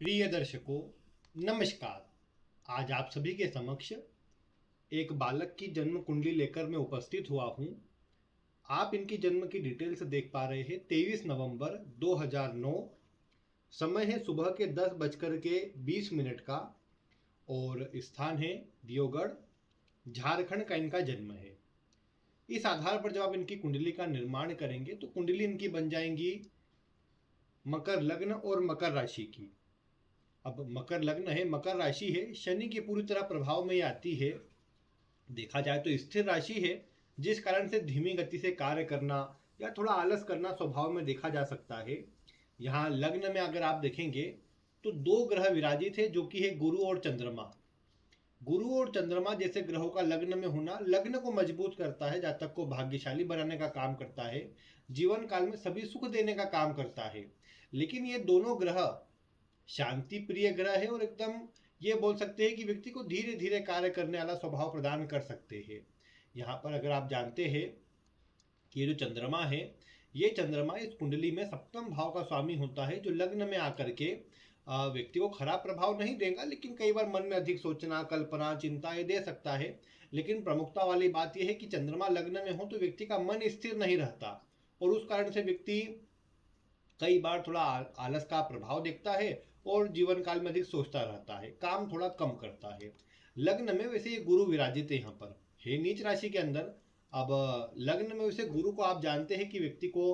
प्रिय दर्शकों, नमस्कार। आज आप सभी के समक्ष एक बालक की जन्म कुंडली लेकर मैं उपस्थित हुआ हूँ। आप इनकी जन्म की डिटेल्स देख पा रहे हैं। 23 नवंबर 2009, समय है सुबह के 10:20 का और स्थान है दियोगढ़, झारखंड का इनका जन्म है। इस आधार पर जब आप इनकी कुंडली का निर्माण करेंगे तो कुंडली इनकी बन जाएंगी मकर लग्न और मकर राशि की। अब मकर लग्न है, मकर राशि है, शनि की पूरी तरह प्रभाव में ये आती है। देखा जाए तो स्थिर राशि है, जिस कारण से धीमी गति से कार्य करना या थोड़ा आलस करना स्वभाव में देखा जा सकता है। यहाँ लग्न में अगर आप देखेंगे तो दो ग्रह विराजित है, जो कि है गुरु और चंद्रमा। गुरु और चंद्रमा जैसे ग्रहों का लग्न में होना लग्न को मजबूत करता है, जातक को भाग्यशाली बनाने का काम करता है, जीवन काल में सभी सुख देने का काम करता है। लेकिन ये दोनों ग्रह शांति प्रिय ग्रह है और एकदम ये बोल सकते हैं कि व्यक्ति को धीरे धीरे कार्य करने वाला स्वभाव प्रदान कर सकते हैं। यहाँ पर अगर आप जानते हैं कि ये जो चंद्रमा है, ये चंद्रमा इस कुंडली में सप्तम भाव का स्वामी होता है, जो लग्न में आकर के व्यक्ति को खराब प्रभाव नहीं देगा, लेकिन कई बार मन में अधिक सोचना, कल्पना, चिंता ये दे सकता है। लेकिन प्रमुखता वाली बात यह है कि चंद्रमा लग्न में हो तो व्यक्ति का मन स्थिर नहीं रहता और उस कारण से व्यक्ति कई बार थोड़ा आलस का प्रभाव देखता है और जीवन काल में अधिक सोचता रहता है, काम थोड़ा कम करता है। लग्न में वैसे ये गुरु विराजित है, यहाँ पर है नीच राशि के अंदर। अब लग्न में वैसे गुरु को आप जानते हैं कि व्यक्ति को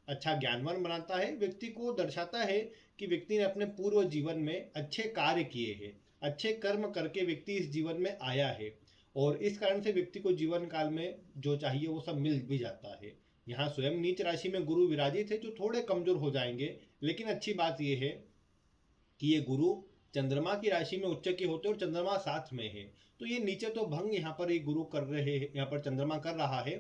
अच्छा ज्ञानवान बनाता है, व्यक्ति को दर्शाता है कि व्यक्ति ने अपने पूर्व जीवन में अच्छे कार्य किए हैं, अच्छे कर्म करके व्यक्ति इस जीवन में आया है और इस कारण से व्यक्ति को जीवन काल में जो चाहिए वो सब मिल भी जाता है। यहाँ स्वयं नीच राशि में गुरु विराजित है, जो थोड़े कमजोर हो जाएंगे, लेकिन अच्छी बात यह है कि ये गुरु चंद्रमा की राशि में उच्च के होते और चंद्रमा साथ में है, तो ये नीचे तो भंग यहाँ पर ये गुरु कर रहे हैं, यहाँ पर चंद्रमा कर रहा है,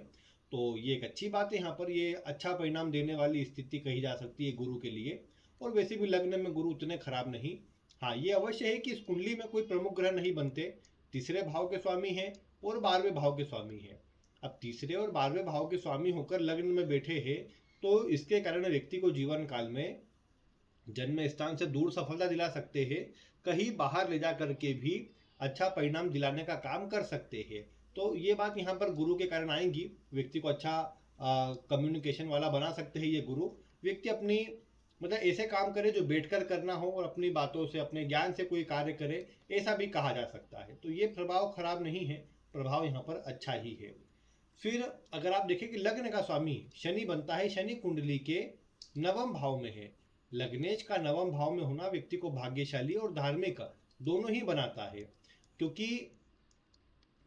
तो ये एक अच्छी बात है। यहाँ पर ये अच्छा परिणाम देने वाली स्थिति कही जा सकती है गुरु के लिए। और वैसे भी लग्न में गुरु उतने खराब नहीं। हाँ, ये अवश्य है कि इस कुंडली में कोई प्रमुख ग्रह नहीं बनते। तीसरे भाव के स्वामी हैं और 12वें भाव के स्वामी हैं। अब तीसरे और 12वें भाव के स्वामी होकर लग्न में बैठे हैं, तो इसके कारण व्यक्ति को जीवन काल में जन्म स्थान से दूर सफलता दिला सकते हैं, कहीं बाहर ले जा करके भी अच्छा परिणाम दिलाने का काम कर सकते हैं। तो ये बात यहाँ पर गुरु के कारण आएंगी, व्यक्ति को अच्छा कम्युनिकेशन वाला बना सकते हैं ये गुरु। व्यक्ति अपनी मतलब ऐसे काम करे जो बैठकर करना हो और अपनी बातों से, अपने ज्ञान से कोई कार्य करे, ऐसा भी कहा जा सकता है। तो ये प्रभाव खराब नहीं है, प्रभाव यहाँ पर अच्छा ही है। फिर अगर आप देखें कि लग्न का स्वामी शनि बनता है, शनि कुंडली के नवम भाव में है। लग्नेश का नवम भाव में होना व्यक्ति को भाग्यशाली और धार्मिक दोनों ही बनाता है, क्योंकि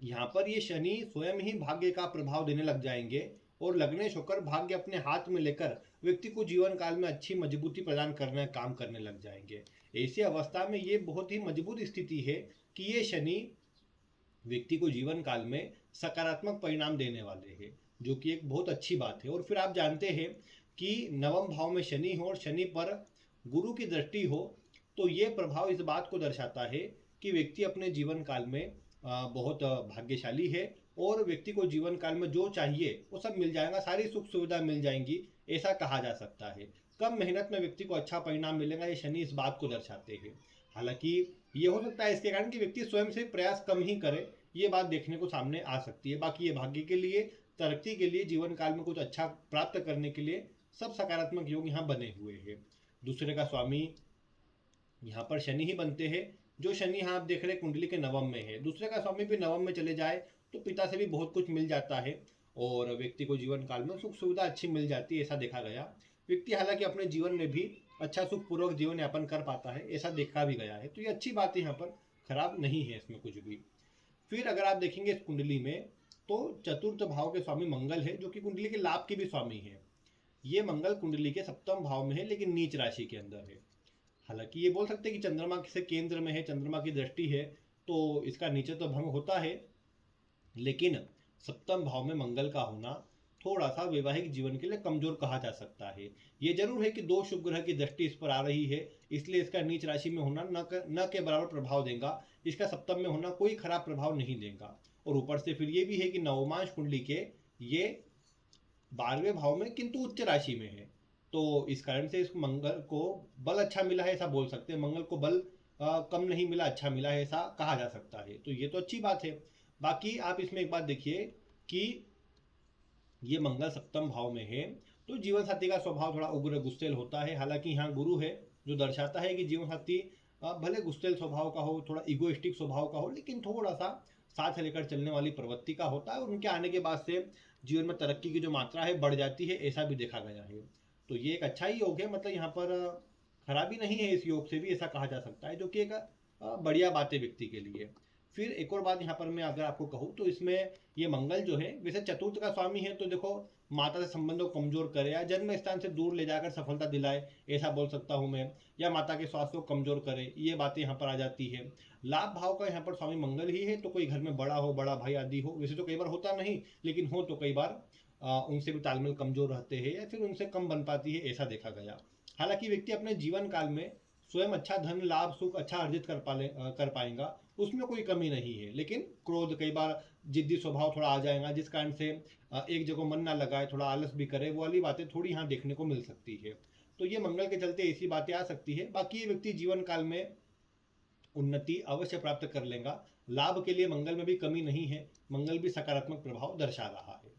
यहाँ पर ये शनि स्वयं ही भाग्य का प्रभाव देने लग जाएंगे और लग्नेश होकर भाग्य अपने हाथ में लेकर व्यक्ति को जीवन काल में अच्छी मजबूती प्रदान करने काम करने लग जाएंगे। ऐसी अवस्था में ये बहुत ही मजबूत स्थिति है कि ये शनि व्यक्ति को जीवन काल में सकारात्मक परिणाम देने वाले हैं, जो कि एक बहुत अच्छी बात है। और फिर आप जानते हैं कि नवम भाव में शनि हो और शनि पर गुरु की दृष्टि हो, तो ये प्रभाव इस बात को दर्शाता है कि व्यक्ति अपने जीवन काल में बहुत भाग्यशाली है और व्यक्ति को जीवन काल में जो चाहिए वो सब मिल जाएगा, सारी सुख सुविधा मिल जाएंगी, ऐसा कहा जा सकता है। कम मेहनत में व्यक्ति को अच्छा परिणाम मिलेगा, ये शनि इस बात को दर्शाते हैं। हालांकि ये हो सकता है इसके कारण कि व्यक्ति स्वयं से प्रयास कम ही करे, ये बात देखने को सामने आ सकती है। बाकी ये भाग्य के लिए, तरक्की के लिए, जीवन काल में कुछ अच्छा प्राप्त करने के लिए सब सकारात्मक योग यहाँ बने हुए हैं। दूसरे का स्वामी यहाँ पर शनि ही बनते हैं, जो शनि यहाँ आप देख रहे हैं कुंडली के नवम में है। दूसरे का स्वामी भी नवम में चले जाए तो पिता से भी बहुत कुछ मिल जाता है और व्यक्ति को जीवन काल में सुख सुविधा अच्छी मिल जाती है, ऐसा देखा गया। व्यक्ति हालांकि अपने जीवन में भी अच्छा सुखपूर्वक जीवन यापन कर पाता है, ऐसा देखा भी गया है। तो ये अच्छी बात है, यहाँ पर खराब नहीं है इसमें कुछ भी। फिर अगर आप देखेंगे इस कुंडली में तो चतुर्थ भाव के स्वामी मंगल है, जो कि कुंडली के लाभ के भी स्वामी है। ये मंगल कुंडली के सप्तम भाव में है, लेकिन नीच राशि के अंदर है। हालांकि ये बोल सकते हैं कि चंद्रमा से केंद्र में है, चंद्रमा की दृष्टि है, तो इसका नीचे तो भंग होता है, लेकिन सप्तम भाव में मंगल का होना थोड़ा सा वैवाहिक जीवन के लिए कमजोर कहा जा सकता है। ये जरूर है कि दो शुभ ग्रह की दृष्टि इस पर आ रही है, इसलिए इसका नीच राशि में होना न के बराबर प्रभाव देगा, इसका सप्तम में होना कोई खराब प्रभाव नहीं देगा। और ऊपर से फिर ये भी है कि नवमांश कुंडली के ये 12वें भाव में किंतु उच्च राशि में है, तो इस कारण से इस मंगल को बल अच्छा मिला है ऐसा बोल सकते हैं, मंगल को बल कम नहीं मिला, अच्छा मिला है ऐसा कहा जा सकता है। तो ये तो अच्छी बात है। बाकी आप इसमें एक बात देखिए कि ये मंगल सप्तम भाव में है, तो जीवन साथी का स्वभाव थोड़ा उग्र गुस्सेल होता है। हालांकि यहाँ गुरु है जो दर्शाता है कि जीवन साथी भले गुस्सेल स्वभाव का हो, थोड़ा इगोइस्टिक स्वभाव का हो, लेकिन थोड़ा सा साथ लेकर चलने वाली प्रवृत्ति का होता है, और उनके आने के बाद से जीवन में तरक्की की जो मात्रा है बढ़ जाती है, ऐसा भी देखा गया है। तो ये एक अच्छा ही योग है, मतलब यहाँ पर खराबी नहीं है इस योग से भी, ऐसा कहा जा सकता है, जो कि एक बढ़िया बात है व्यक्ति के लिए। फिर एक और बात यहाँ पर मैं अगर आपको कहूँ तो इसमें ये मंगल जो है वैसे चतुर्थ का स्वामी है, तो देखो माता से संबंधों को कमजोर करे या जन्म स्थान से दूर ले जाकर सफलता दिलाए, ऐसा बोल सकता हूँ मैं, या माता के स्वास्थ्य को कमजोर करे, ये बातें यहाँ पर आ जाती है। लाभ भाव का यहाँ पर स्वामी मंगल ही है, तो कोई घर में बड़ा हो, बड़ा भाई आदि हो, वैसे तो कई बार होता नहीं, लेकिन हो तो कई बार उनसे भी तालमेल कमजोर रहते हैं या फिर उनसे कम बन पाती है, ऐसा देखा गया। हालांकि व्यक्ति अपने जीवन काल में स्वयं अच्छा धन लाभ सुख अच्छा अर्जित कर पाएगा, उसमें कोई कमी नहीं है, लेकिन क्रोध कई बार जिद्दी स्वभाव थोड़ा आ जाएगा, जिस कारण से एक जगह मन ना लगाए, थोड़ा आलस भी करे, वो वाली बातें थोड़ी यहाँ देखने को मिल सकती है। तो ये मंगल के चलते ऐसी बातें आ सकती है। बाकी ये व्यक्ति जीवन काल में उन्नति अवश्य प्राप्त कर लेगा। लाभ के लिए मंगल में भी कमी नहीं है, मंगल भी सकारात्मक प्रभाव दर्शा रहा है।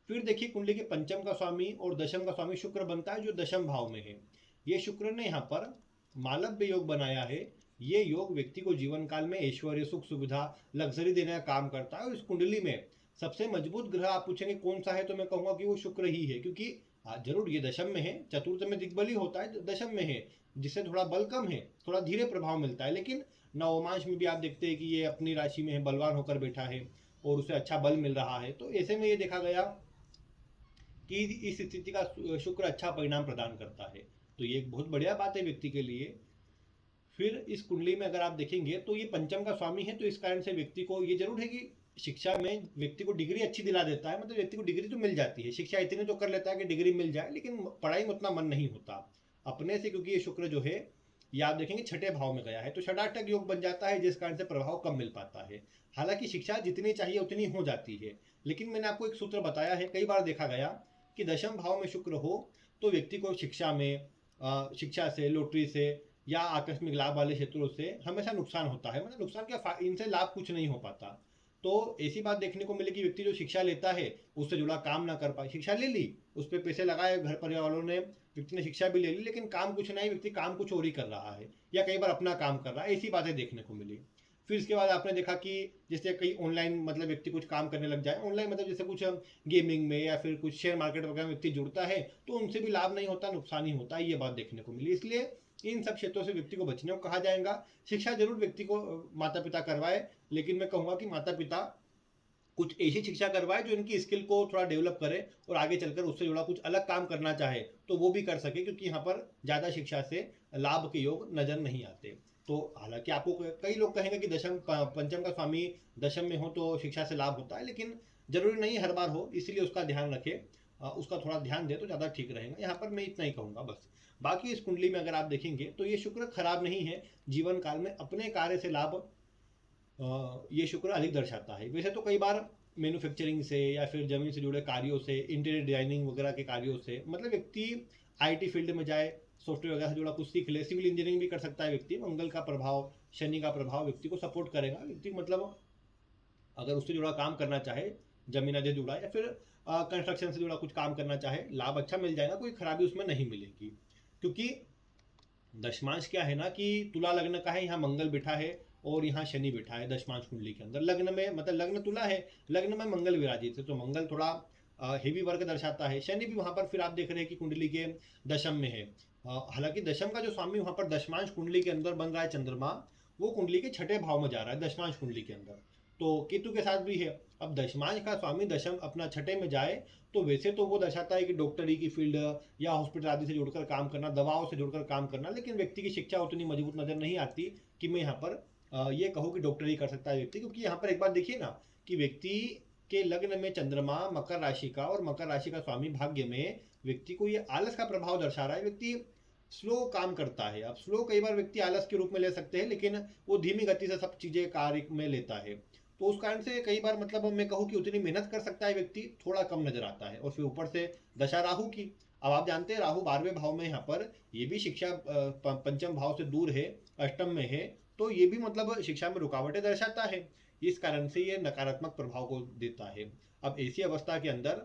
फिर देखिए कुंडली के पंचम का स्वामी और दशम का स्वामी शुक्र बनता है, जो दशम भाव में है। ये शुक्र ने यहाँ पर मालव्य योग बनाया है। ये योग व्यक्ति को जीवन काल में ऐश्वर्य सुख सुविधा लग्जरी देने का काम करता है, और इस कुंडली में सबसे मजबूत ग्रह आप पूछेंगे कौन सा है, तो मैं कहूंगा कि वो शुक्र ही है, क्योंकि जरूर ये दशम में है, चतुर्थ में दिग्बली होता है, दशम में है जिससे थोड़ा बल कम है, थोड़ा धीरे प्रभाव मिलता है, लेकिन नवमांश में भी आप देखते हैं कि ये अपनी राशि में है, बलवान होकर बैठा है और उसे अच्छा बल मिल रहा है। तो ऐसे में ये देखा गया कि इस स्थिति का शुक्र अच्छा परिणाम प्रदान करता है, तो ये एक बहुत बढ़िया बात है व्यक्ति के लिए। फिर इस कुंडली में अगर आप देखेंगे तो ये पंचम का स्वामी है, तो इस कारण से व्यक्ति को ये जरूर है कि शिक्षा में व्यक्ति को डिग्री अच्छी दिला देता है, मतलब व्यक्ति को डिग्री तो मिल जाती है, शिक्षा इतनी तो कर लेता है कि डिग्री मिल जाए, लेकिन पढ़ाई में उतना मन नहीं होता अपने से, क्योंकि ये शुक्र जो है ये आप देखेंगे छठे भाव में गया है, तो षडाष्टक योग बन जाता है, जिस कारण से प्रभाव कम मिल पाता है। हालांकि शिक्षा जितनी चाहिए उतनी हो जाती है, लेकिन मैंने आपको एक सूत्र बताया है, कई बार देखा गया कि दशम भाव में शुक्र हो तो व्यक्ति को शिक्षा में शिक्षा से, लॉटरी से या आकस्मिक लाभ वाले क्षेत्रों से हमेशा नुकसान होता है, मतलब नुकसान क्या, इनसे लाभ कुछ नहीं हो पाता। तो ऐसी बात देखने को मिले कि व्यक्ति जो शिक्षा लेता है उससे जुड़ा काम ना कर पाए, शिक्षा ले ली, उस पर पैसे लगाए घर परिवार वालों ने, व्यक्ति ने शिक्षा भी ले ली, लेकिन काम कुछ नहीं, व्यक्ति काम कुछ और ही कर रहा है या कई बार अपना काम कर रहा है, ऐसी बातें देखने को मिली। फिर इसके बाद आपने देखा कि जैसे कई ऑनलाइन मतलब व्यक्ति कुछ काम करने लग जाए, ऑनलाइन मतलब जैसे कुछ गेमिंग में या फिर कुछ शेयर मार्केट वगैरह में व्यक्ति जुड़ता है, तो उनसे भी लाभ नहीं होता, नुकसान ही होता है, ये बात देखने को मिली। इसलिए इन सब क्षेत्रों से व्यक्ति को बचने को कहा जाएगा। शिक्षा जरूर व्यक्ति को माता पिता करवाए, लेकिन मैं कहूँगा कि माता पिता कुछ ऐसी शिक्षा करवाए जो इनकी स्किल को थोड़ा डेवलप करे, और आगे चलकर उससे जुड़ा कुछ अलग काम करना चाहे तो वो भी कर सके, क्योंकि यहाँ पर ज़्यादा शिक्षा से लाभ के योग नजर नहीं आते। तो हालांकि आपको कई लोग कहेंगे कि दशम पंचम का स्वामी दशम में हो तो शिक्षा से लाभ होता है, लेकिन जरूरी नहीं हर बार हो, इसलिए उसका ध्यान रखे, उसका थोड़ा ध्यान दे तो ज़्यादा ठीक रहेगा। यहाँ पर मैं इतना ही कहूँगा बस। बाकी इस कुंडली में अगर आप देखेंगे तो ये शुक्र खराब नहीं है, जीवन काल में अपने कार्य से लाभ ये शुक्र अधिक दर्शाता है। वैसे तो कई बार मैन्युफैक्चरिंग से या फिर जमीन से जुड़े कार्यों से, इंटीरियर डिजाइनिंग वगैरह के कार्यों से, मतलब व्यक्ति आईटी फील्ड में जाए, सॉफ्टवेयर वगैरह से जुड़ा कुछ सीख ले, सिविल इंजीनियरिंग भी कर सकता है व्यक्ति, मंगल का प्रभाव शनि का प्रभाव व्यक्ति को सपोर्ट करेगा, व्यक्ति मतलब अगर उससे जुड़ा काम करना चाहे, जमीन से जुड़ा या फिर कंस्ट्रक्शन से जुड़ा कुछ काम करना चाहे, लाभ अच्छा मिल जाएगा, कोई खराबी उसमें नहीं मिलेगी। क्योंकि दशमांश क्या है ना कि तुला लग्न का है, यहाँ मंगल बिठा है और यहाँ शनि बिठा है दशमांश कुंडली के अंदर, लग्न में मतलब लग्न तुला है, लग्न में मंगल विराजित है, तो मंगल थोड़ा हेवी वर्क दर्शाता है। शनि भी वहां पर फिर आप देख रहे हैं कि कुंडली के दशम में है। हालांकि दशम का जो स्वामी वहां पर दशमांश कुंडली के अंदर बन रहा है चंद्रमा, वो कुंडली के छठे भाव में जा रहा है दशमांश कुंडली के अंदर, तो केतु के साथ भी है। अब दशमांश का स्वामी दशम अपना छठे में जाए तो वैसे तो वो दर्शाता है कि डॉक्टरी की फील्ड या हॉस्पिटल आदि से जुड़कर काम करना, दवाओं से जुड़कर काम करना, लेकिन व्यक्ति की शिक्षा उतनी मजबूत नजर नहीं आती कि मैं यहाँ पर ये कहूँ कि डॉक्टरी कर सकता है व्यक्ति। क्योंकि यहाँ पर एक बात देखिए ना कि व्यक्ति के लग्न में चंद्रमा मकर राशि का, और मकर राशि का स्वामी भाग्य में, व्यक्ति को ये आलस का प्रभाव दर्शा रहा है, व्यक्ति स्लो काम करता है। अब स्लो कई बार व्यक्ति आलस के रूप में ले सकते हैं, लेकिन वो धीमी गति से सब चीजें कार्य में लेता है, तो उस कारण से कई बार मतलब मैं कहूँ कि उतनी मेहनत कर सकता है व्यक्ति, थोड़ा कम नजर आता है। और फिर ऊपर से दशा राहु की, अब आप जानते हैं राहु 12वें भाव में, यहाँ पर ये भी शिक्षा पंचम भाव से दूर है, अष्टम में है, तो ये भी मतलब शिक्षा में रुकावटें दर्शाता है। इस कारण से ये नकारात्मक प्रभाव को देता है। अब ऐसी अवस्था के अंदर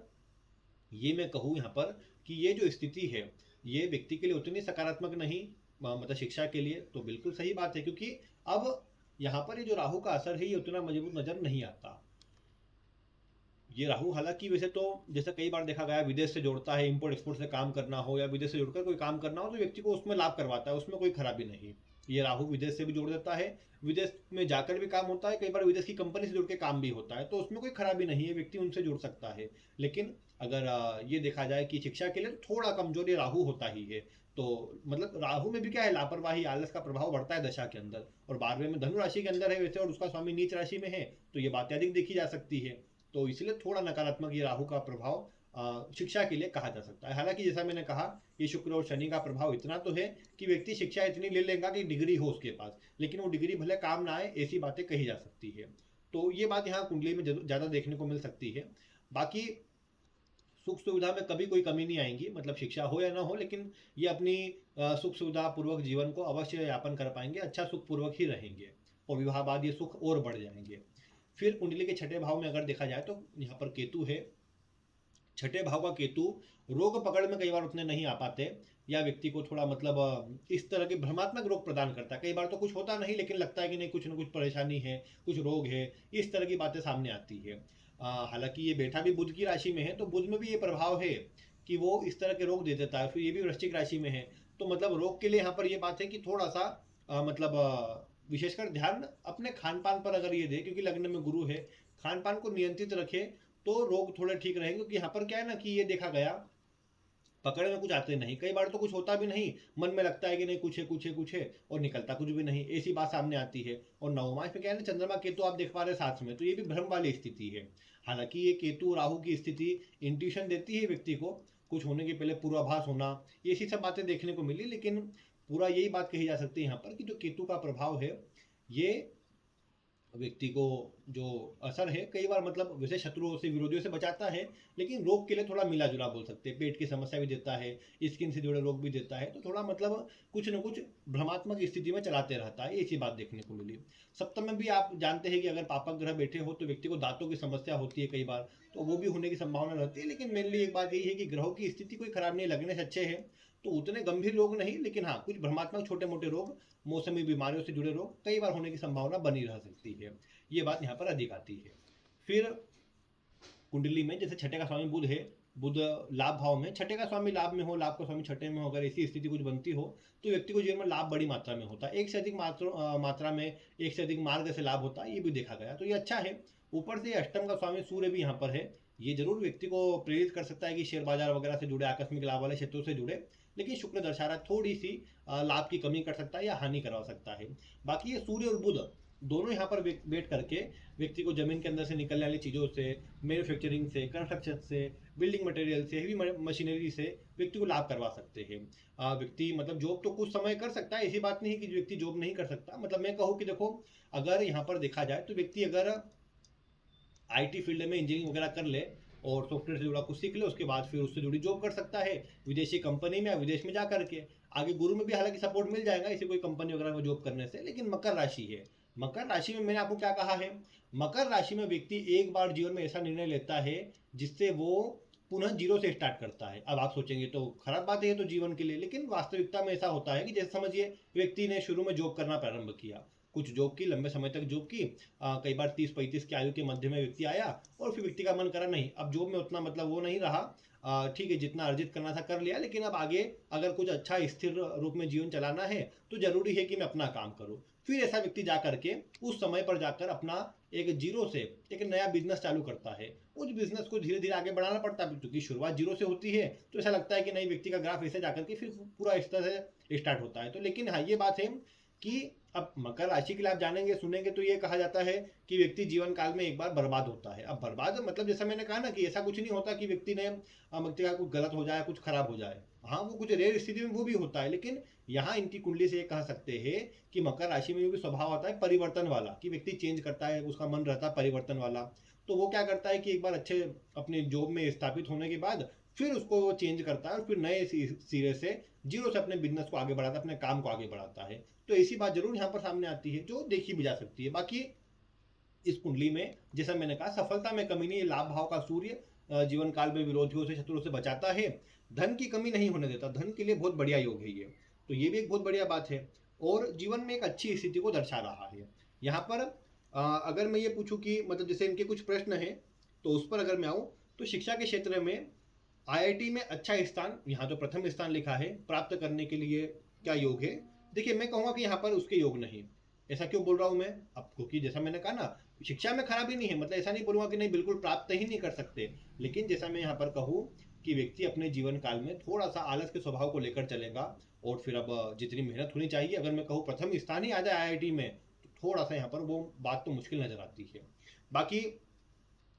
ये मैं कहूँ यहाँ पर कि ये जो स्थिति है ये व्यक्ति के लिए उतनी सकारात्मक नहीं, मतलब शिक्षा के लिए तो बिल्कुल सही बात है, क्योंकि अब यहाँ पर ये जो राहु का असर है ये उतना मजबूत नजर नहीं आता। ये राहु हालांकि वैसे तो जैसे कई बार देखा गया विदेश से जोड़ता है, इंपोर्ट एक्सपोर्ट से काम करना हो या विदेश से जुड़कर कोई काम करना हो तो व्यक्ति को उसमें लाभ करवाता है, उसमें कोई खराबी नहीं। ये राहु विदेश से भी जोड़ देता है, विदेश में जाकर भी काम होता है, कई बार विदेश की कंपनी से जुड़ के काम भी होता है, तो उसमें कोई खराबी नहीं है, व्यक्ति उनसे जुड़ सकता है। लेकिन अगर ये देखा जाए कि शिक्षा के लिए तो थोड़ा कमजोर ये राहु होता ही है। तो मतलब राहु में भी क्या है, लापरवाही आलस का प्रभाव बढ़ता है दशा के अंदर, और 12वें में धनु राशि के अंदर है वैसे, और उसका स्वामी नीच राशि में है, तो ये बातें अधिक देखी जा सकती है। तो इसलिए थोड़ा नकारात्मक ये राहु का प्रभाव शिक्षा के लिए कहा जा सकता है। हालांकि जैसा मैंने कहा ये शुक्र और शनि का प्रभाव इतना तो है कि व्यक्ति शिक्षा इतनी ले लेगा कि डिग्री हो उसके पास, लेकिन वो डिग्री भले काम ना आए, ऐसी बातें कही जा सकती है। तो ये बात यहाँ कुंडली में ज़्यादा देखने को मिल सकती है। बाकी सुख सुविधा में कभी कोई कमी नहीं आएगी, मतलब शिक्षा हो या ना हो, लेकिन ये अपनी सुख सुविधा पूर्वक जीवन को अवश्य यापन कर पाएंगे, अच्छा सुख पूर्वक ही रहेंगे, और विवाह बाद ये सुख और बढ़ जाएंगे। फिर कुंडली के छठे भाव में अगर देखा जाए तो यहाँ पर केतु है। छठे भाव का केतु रोग पकड़ में कई बार उतने नहीं आ पाते, या व्यक्ति को थोड़ा मतलब इस तरह के भ्रमात्मक रोग प्रदान करता है। कई बार तो कुछ होता नहीं लेकिन लगता है कि नहीं कुछ ना कुछ परेशानी है, कुछ रोग है, इस तरह की बातें सामने आती है। हालांकि ये बैठा भी बुध की राशि में है, तो बुध में भी ये प्रभाव है कि वो इस तरह के रोग दे देता है। फिर ये भी वृश्चिक राशि में है, तो मतलब रोग के लिए यहाँ पर ये बात है कि थोड़ा सा विशेषकर ध्यान अपने खान पान पर अगर ये दे, क्योंकि लग्न में गुरु है, खान पान को नियंत्रित रखे तो रोग थोड़े ठीक रहेंगे। क्योंकि यहाँ पर क्या है ना कि ये देखा गया पकड़ में कुछ आते नहीं, कई बार तो कुछ होता भी नहीं, मन में लगता है कि नहीं कुछ है कुछ है कुछ है, और निकलता कुछ भी नहीं, ऐसी बात सामने आती है। और नवमांश में क्या है ना, चंद्रमा केतु आप देख पा रहे साथ में, तो ये भी भ्रम वाली स्थिति है। हालांकि ये केतु राहु की स्थिति इंट्यूशन देती है व्यक्ति को, कुछ होने के पहले पूर्वाभास होना, ये ऐसी सब बातें देखने को मिली। लेकिन पूरा यही बात कही जा सकती है यहाँ पर कि जो केतु का प्रभाव है ये व्यक्ति को जो असर है कई बार मतलब वैसे शत्रुओं से विरोधियों से बचाता है, लेकिन रोग के लिए थोड़ा मिला जुला बोल सकते हैं, पेट की समस्या भी देता है, स्किन से जुड़े रोग भी देता है, तो थोड़ा मतलब कुछ न कुछ भ्रमात्मक स्थिति में चलाते रहता है, ऐसी बात देखने को मिली। सप्तम में भी आप जानते हैं कि अगर पापक ग्रह बैठे हो तो व्यक्ति को दांतों की समस्या होती है कई बार, तो वो भी होने की संभावना रहती है। लेकिन मेनली एक बात यही है कि ग्रहों की स्थिति कोई खराब नहीं, लगने से अच्छे है, तो उतने गंभीर रोग नहीं, लेकिन हाँ कुछ भ्रमात्मक छोटे मोटे रोग, मौसमी बीमारियों से जुड़े रोग कई बार होने की संभावना बनी रह सकती है। ये बात यहाँ पर अधिक आती है। फिर कुंडली में जैसे छठे का स्वामी बुध है, बुध लाभ भाव में, छठे का स्वामी लाभ में हो, लाभ का स्वामी छठे में हो, अगर ऐसी स्थिति कुछ बनती हो तो व्यक्ति को जीवन में लाभ बड़ी मात्रा में होता है, एक से अधिक मात्रा में, एक से अधिक मार्ग से लाभ होता है, ये भी देखा गया, तो ये अच्छा है। ऊपर से अष्टम का स्वामी सूर्य भी यहाँ पर है, ये जरूर व्यक्ति को प्रेरित कर सकता है कि शेयर बाजार वगैरह से जुड़े, आकस्मिक लाभ वाले क्षेत्रों से जुड़े, लेकिन शुक्र दर्शा रहा थोड़ी सी लाभ की कमी कर सकता है या हानि करवा सकता है। बाकी ये सूर्य और बुध दोनों यहाँ पर बैठ करके व्यक्ति को जमीन के अंदर से निकलने वाली चीज़ों से, मैन्युफैक्चरिंग से, कंस्ट्रक्शन से, बिल्डिंग मटेरियल से, हेवी मशीनरी से व्यक्ति को लाभ करवा सकते हैं। व्यक्ति मतलब जॉब तो कुछ समय कर सकता है, ऐसी बात नहीं है कि व्यक्ति जॉब नहीं कर सकता। मतलब मैं कहूँ कि देखो अगर यहाँ पर देखा जाए तो व्यक्ति अगर आईटी फील्ड में इंजीनियरिंग वगैरह कर ले और सॉफ्टवेयर से जुड़ा कुछ सीख ले, उसके बाद फिर उससे जुड़ी जॉब कर सकता है विदेशी कंपनी में या विदेश में जा करके। आगे गुरु में भी हालांकि सपोर्ट मिल जाएगा इसे कोई कंपनी वगैरह में जॉब करने से। लेकिन मकर राशि है, मकर राशि में मैंने आपको क्या कहा है, मकर राशि में व्यक्ति एक बार जीवन में ऐसा निर्णय लेता है जिससे वो पुनः जीरो से स्टार्ट करता है। अब आप सोचेंगे तो खराब बात है ये तो जीवन के लिए, लेकिन वास्तविकता में ऐसा होता है कि जैसे समझिए व्यक्ति ने शुरू में जॉब करना प्रारंभ किया, कुछ जॉब की, लंबे समय तक जॉब की, कई बार 30-35 की आयु के मध्य में व्यक्ति आया और फिर व्यक्ति का मन करा नहीं अब जॉब में उतना मतलब वो नहीं रहा, ठीक है जितना अर्जित करना था कर लिया, लेकिन अब आगे अगर कुछ अच्छा स्थिर रूप में जीवन चलाना है तो जरूरी है कि मैं अपना काम करूँ। फिर ऐसा व्यक्ति जा करके उस समय पर जाकर अपना एक जीरो से एक नया बिजनेस चालू करता है। उस बिजनेस को धीरे धीरे आगे बढ़ाना पड़ता है क्योंकि शुरुआत जीरो से होती है, तो ऐसा लगता है कि नहीं व्यक्ति का ग्राफ ऐसे जाकर के फिर पूरा इस तरह से स्टार्ट होता है। तो लेकिन हाँ ये बात है कि अब मकर राशि के लिए आप जानेंगे सुनेंगे तो ये कहा जाता है कि व्यक्ति जीवन काल में एक बार बर्बाद होता है। अब बर्बाद मतलब जैसा मैंने कहा ना कि ऐसा कुछ नहीं होता कि व्यक्ति का कुछ गलत हो जाए, कुछ खराब हो जाए, हाँ वो कुछ रेयर स्थिति में वो भी होता है। लेकिन यहाँ इनकी कुंडली से ये कह सकते हैं कि मकर राशि में भी स्वभाव आता है परिवर्तन वाला, कि व्यक्ति चेंज करता है, उसका मन रहता है परिवर्तन वाला। तो वो क्या करता है कि एक बार अच्छे अपने जॉब में स्थापित होने के बाद फिर उसको वो चेंज करता है और फिर नए सिरे से जीरो से अपने बिजनेस को आगे बढ़ाता है, अपने काम को आगे बढ़ाता है। तो ऐसी बात जरूर यहाँ पर सामने आती है जो देखी भी जा सकती है। बाकी इस कुंडली में जैसा मैंने कहा सफलता में कमी नहीं, लाभ भाव का सूर्य जीवन काल में विरोधियों से शत्रुओं से बचाता है, धन की कमी नहीं होने देता, धन के लिए बहुत बढ़िया योग है ये। तो ये भी एक बहुत बढ़िया बात है और जीवन में एक अच्छी स्थिति को दर्शा रहा है। यहाँ पर अगर मैं ये पूछूं कि मतलब जैसे इनके कुछ प्रश्न हैं तो उस पर अगर मैं आऊँ तो शिक्षा के क्षेत्र में आईआईटी में अच्छा स्थान, यहाँ तो प्रथम स्थान लिखा है, प्राप्त करने के लिए क्या योग है? देखिए मैं कहूँगा कि यहाँ पर उसके योग नहीं। ऐसा क्यों बोल रहा हूँ मैं? अब क्योंकि जैसा मैंने कहा ना, शिक्षा में खराबी नहीं है, मतलब ऐसा नहीं बोलूँगा कि नहीं बिल्कुल प्राप्त ही नहीं कर सकते, लेकिन जैसा मैं यहाँ पर कहूँ कि व्यक्ति अपने जीवन काल में थोड़ा सा आलस के स्वभाव को लेकर चलेगा और फिर अब जितनी मेहनत होनी चाहिए, अगर मैं कहूँ प्रथम स्थान ही आ जाए आईआईटी में तो थोड़ा सा यहाँ पर वो बात तो मुश्किल नजर आती है। बाकी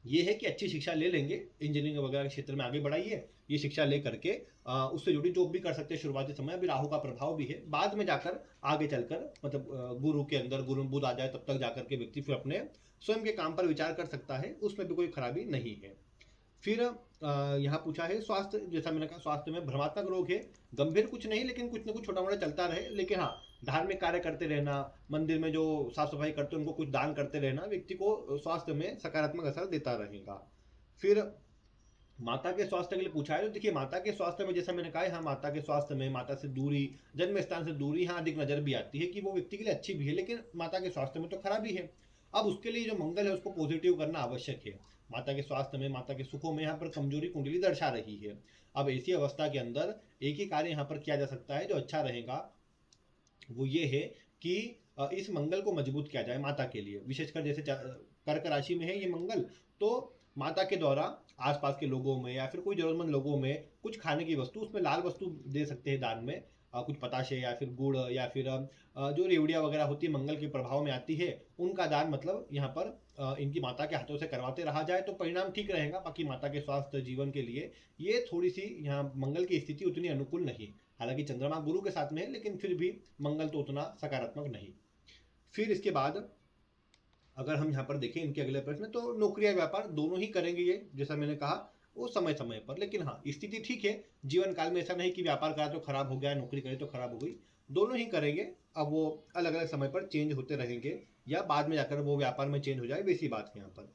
ये है कि अच्छी शिक्षा ले लेंगे, इंजीनियरिंग वगैरह के क्षेत्र में आगे बढ़ाइए, ये शिक्षा ले करके उससे जुड़ी जॉब भी कर सकते हैं शुरुआती समय। अभी राहु का प्रभाव भी है, बाद में जाकर आगे चलकर मतलब गुरु के अंदर गुरु बुध आ जाए तब तक जाकर के व्यक्ति फिर अपने स्वयं के काम पर विचार कर सकता है, उसमें भी कोई खराबी नहीं है। फिर यहाँ पूछा है स्वास्थ्य, जैसा मैंने कहा स्वास्थ्य में भ्रमात्मक रोग है, गंभीर कुछ नहीं लेकिन कुछ ना कुछ छोटा मोटा चलता रहे, लेकिन हाँ धार्मिक कार्य करते रहना, मंदिर में जो साफ सफाई करते हैं उनको कुछ दान करते रहना व्यक्ति को स्वास्थ्य में सकारात्मक असर देता रहेगा। फिर माता के स्वास्थ्य के लिए पूछा है तो देखिए माता के स्वास्थ्य में जैसा मैंने कहा है, हाँ माता के स्वास्थ्य में माता से दूरी, जन्म स्थान से दूरी हाँ अधिक नजर भी आती है कि वो व्यक्ति के लिए अच्छी भी है, लेकिन माता के स्वास्थ्य में तो खराबी है। अब उसके लिए जो मंगल है उसको पॉजिटिव करना आवश्यक है। माता के स्वास्थ्य में, माता के सुखों में यहाँ पर कमजोरी कुंडली दर्शा रही है। अब ऐसी अवस्था के अंदर एक ही कार्य यहाँ पर किया जा सकता है जो अच्छा रहेगा, वो ये है कि इस मंगल को मजबूत किया जाए माता के लिए, विशेषकर जैसे कर्क राशि में है ये मंगल, तो माता के द्वारा आसपास के लोगों में या फिर कोई जरूरतमंद लोगों में कुछ खाने की वस्तु, उसमें लाल वस्तु दे सकते हैं दान में, कुछ पताशे या फिर गुड़ या फिर जो रेवड़िया वगैरह होती है मंगल के प्रभाव में आती है उनका दान, मतलब यहाँ पर इनकी माता के हाथों से करवाते रहा जाए तो परिणाम ठीक रहेगा। बाकी माता के स्वास्थ्य जीवन के लिए ये थोड़ी सी यहाँ मंगल की स्थिति उतनी अनुकूल नहीं, हालांकि चंद्रमा गुरु के साथ में है लेकिन फिर भी मंगल तो उतना सकारात्मक नहीं। फिर इसके बाद अगर हम यहाँ पर देखें इनके अगले प्रश्न, तो नौकरी या व्यापार दोनों ही करेंगे ये, जैसा मैंने कहा वो समय समय पर, लेकिन हाँ स्थिति ठीक है जीवन काल में, ऐसा नहीं कि व्यापार करा तो खराब हो गया, नौकरी करे तो खराब हो गई, दोनों ही करेंगे। अब वो अलग अलग समय पर चेंज होते रहेंगे या बाद में जाकर वो व्यापार में चेंज हो जाए, वैसी बात है यहाँ पर।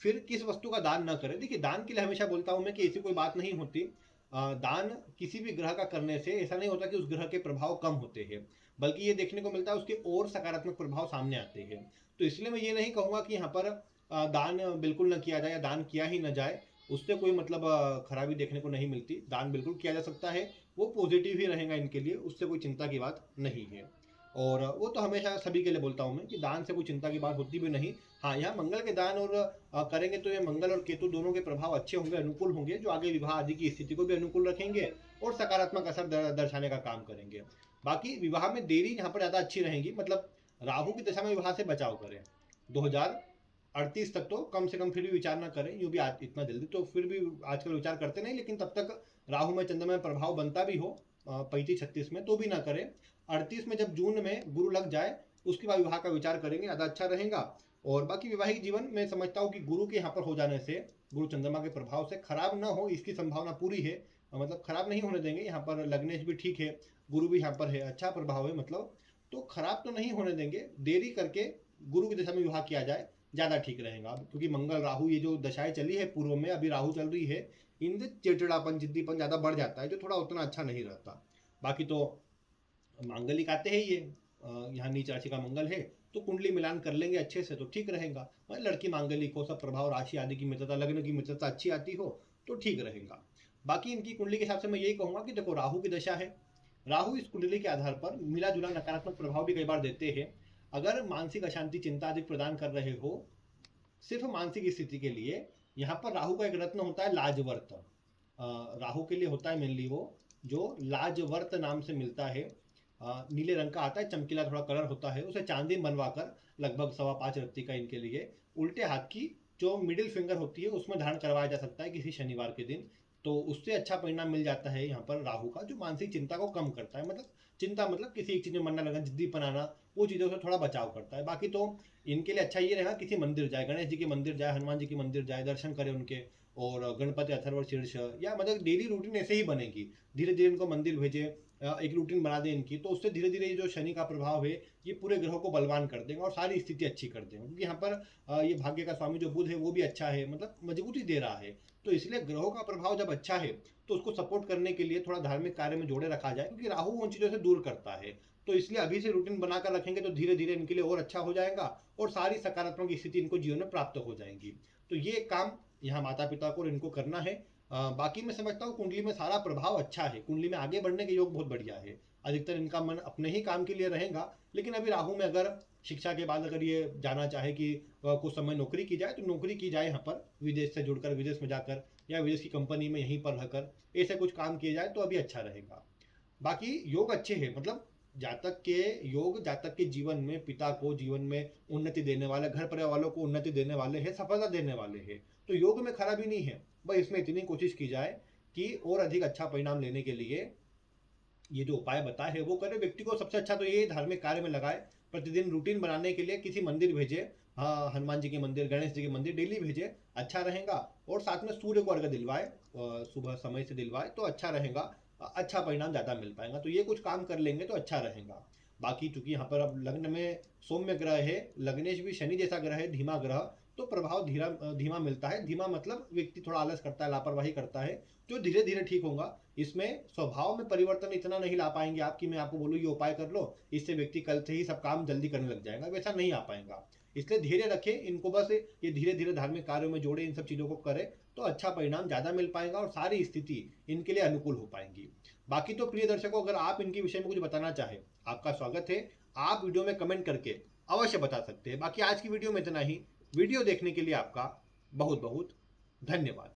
फिर किस वस्तु का दान न करें? देखिए दान के लिए हमेशा बोलता हूँ मैं कि ऐसी कोई बात नहीं होती, दान किसी भी ग्रह का करने से ऐसा नहीं होता कि उस ग्रह के प्रभाव कम होते हैं, बल्कि ये देखने को मिलता है उसके और सकारात्मक प्रभाव सामने आते हैं। तो इसलिए मैं ये नहीं कहूँगा कि यहाँ पर दान बिल्कुल न किया जाए या दान किया ही न जाए, उससे कोई मतलब खराबी देखने को नहीं मिलती, दान बिल्कुल किया जा सकता है, वो पॉजिटिव ही रहेगा इनके लिए, उससे कोई चिंता की बात नहीं है। और वो तो हमेशा सभी के लिए बोलता हूँ मैं कि दान से कोई चिंता की बात होती भी नहीं। हाँ यहाँ मंगल के दान और करेंगे तो ये मंगल और केतु दोनों के प्रभाव अच्छे होंगे, अनुकूल होंगे, जो आगे विवाह आदि की स्थिति को भी अनुकूल रखेंगे और सकारात्मक असर दर्शाने का काम करेंगे। बाकी विवाह में देरी यहाँ पर ज़्यादा अच्छी रहेगी, मतलब राहु की दशा में विवाह से बचाव करें, 2038 तक तो कम से कम फिर भी विचार ना करें, यूँ भी इतना जल्दी तो फिर भी आजकल विचार करते नहीं, लेकिन तब तक राहु में चंद्रमा में प्रभाव बनता भी हो 35-36 में तो भी ना करें। 38 में जब जून में गुरु लग जाए उसके बाद विवाह का विचार करेंगे, ज़्यादा अच्छा रहेगा। और बाकी वैवाहिक जीवन में समझता हूँ कि गुरु के यहाँ पर हो जाने से, गुरु चंद्रमा के प्रभाव से खराब ना हो इसकी संभावना पूरी है, मतलब खराब नहीं होने देंगे। यहाँ पर लग्नेश भी ठीक है, गुरु भी यहाँ पर है, अच्छा प्रभाव है, मतलब तो खराब तो नहीं होने देंगे, देरी करके गुरु की दशा में विवाह किया जाए ज़्यादा ठीक रहेगा। क्योंकि मंगल राहु ये जो दशाएं चली है पूर्व में, अभी राहु चल रही है, इनसे चिड़चिड़ापन जिद्दीपन ज़्यादा बढ़ जाता है जो थोड़ा उतना अच्छा नहीं रहता। बाकी तो मांगलिक आते हैं ये, यहाँ नीच राशि का मंगल है तो कुंडली मिलान कर लेंगे अच्छे से तो ठीक रहेगा। लड़की मांगलिक हो, सब प्रभाव राशि आदि की मित्रता, लग्न की मित्रता अच्छी आती हो तो ठीक रहेगा। बाकी इनकी कुंडली के हिसाब से मैं यही कहूँगा कि देखो राहु की दशा है, राहु इस कुंडली के आधार पर मिला जुला नकारात्मक प्रभाव भी कई बार देते हैं। अगर मानसिक अशांति चिंता अधिक प्रदान कर रहे हो सिर्फ मानसिक स्थिति के लिए, यहाँ पर राहु का एक रत्न होता है लाजवर्त, राहु के लिए होता है मेनली वो, जो लाजवर्त नाम से मिलता है, नीले रंग का आता है, चमकीला थोड़ा कलर होता है, उसे चांदी बनवाकर लगभग 5.25 रत्ती का इनके लिए उल्टे हाथ की जो मिडिल फिंगर होती है उसमें धारण करवाया जा सकता है किसी शनिवार के दिन, तो उससे अच्छा परिणाम मिल जाता है यहाँ पर राहु का, जो मानसिक चिंता को कम करता है, मतलब चिंता मतलब किसी एक चीज़ में मन न लगना, जिद्दी बनाना, वो चीज़ों से थोड़ा बचाव करता है। बाकी तो इनके लिए अच्छा ये रहेगा किसी मंदिर जाए, गणेश जी के मंदिर जाए, हनुमान जी के मंदिर जाए, दर्शन करें उनके, और गणपति अथर्व शीर्ष, या मतलब डेली रूटीन ऐसे ही बनेगी। धीरे धीरे इनको मंदिर भेजे, एक रूटीन बना दें इनकी, तो उससे धीरे धीरे जो शनि का प्रभाव है ये पूरे ग्रहों को बलवान कर देंगे और सारी स्थिति अच्छी कर देंगे, क्योंकि यहाँ पर ये भाग्य का स्वामी जो बुध है वो भी अच्छा है, मतलब मजबूती दे रहा है। तो इसलिए ग्रहों का प्रभाव जब अच्छा है तो उसको सपोर्ट करने के लिए थोड़ा धार्मिक कार्य में जोड़े रखा जाए, क्योंकि राहु उन चीज़ों से दूर करता है। तो इसलिए अभी से रूटीन बनाकर रखेंगे तो धीरे धीरे इनके लिए और अच्छा हो जाएगा और सारी सकारात्मक स्थिति इनको जीवन में प्राप्त हो जाएंगी। तो ये काम यहाँ माता पिता को इनको करना है। बाकी मैं समझता हूँ कुंडली में सारा प्रभाव अच्छा है, कुंडली में आगे बढ़ने के योग बहुत बढ़िया है। अधिकतर इनका मन अपने ही काम के लिए रहेगा, लेकिन अभी राहु में अगर शिक्षा के बाद अगर ये जाना चाहे कि कुछ समय नौकरी की जाए तो नौकरी की जाए यहाँ पर, विदेश से जुड़कर, विदेश में जाकर या विदेश की कंपनी में यहीं पर रहकर ऐसे कुछ काम किए जाए तो अभी अच्छा रहेगा। बाकी योग अच्छे हैं, मतलब जातक के योग जातक के जीवन में, पिता को जीवन में उन्नति देने वाले, घर परिवार वालों को उन्नति देने वाले हैं, सफलता देने वाले हैं। तो योग में खराबी नहीं है, बस इसमें इतनी कोशिश की जाए कि और अधिक अच्छा परिणाम लेने के लिए ये जो उपाय बताए हैं वो करे। व्यक्ति को सबसे अच्छा तो ये धार्मिक कार्य में लगाए, प्रतिदिन रूटीन बनाने के लिए किसी मंदिर भेजे, हाँ हनुमान जी के मंदिर, गणेश जी के मंदिर डेली भेजे, अच्छा रहेगा। और साथ में सूर्य को अर्घ्य दिलवाए, सुबह समय से दिलवाए तो अच्छा रहेगा, अच्छा परिणाम ज़्यादा मिल पाएगा। तो ये कुछ काम कर लेंगे तो अच्छा रहेगा। बाकी चूंकि यहाँ पर अब लग्न में सौम्य ग्रह है, लग्नेश भी शनि जैसा ग्रह है, धीमा ग्रह, तो प्रभाव धीमा मिलता है। धीमा मतलब व्यक्ति थोड़ा आलस करता है, लापरवाही करता है, जो धीरे धीरे ठीक होगा। इसमें स्वभाव में परिवर्तन इतना नहीं ला पाएंगे आप कि मैं आपको बोलूँ ये उपाय कर लो, इससे व्यक्ति कल से ही सब काम जल्दी करने लग जाएगा, वैसा नहीं आ पाएगा। इसलिए धीरे रखें इनको, बस ये धीरे धीरे धार्मिक कार्यों में जोड़े, इन सब चीज़ों को करें तो अच्छा परिणाम ज़्यादा मिल पाएगा और सारी स्थिति इनके लिए अनुकूल हो पाएंगी। बाकी तो प्रिय दर्शकों, अगर आप इनके विषय में कुछ बताना चाहें, आपका स्वागत है, आप वीडियो में कमेंट करके अवश्य बता सकते हैं। बाकी आज की वीडियो में इतना ही। वीडियो देखने के लिए आपका बहुत बहुत धन्यवाद।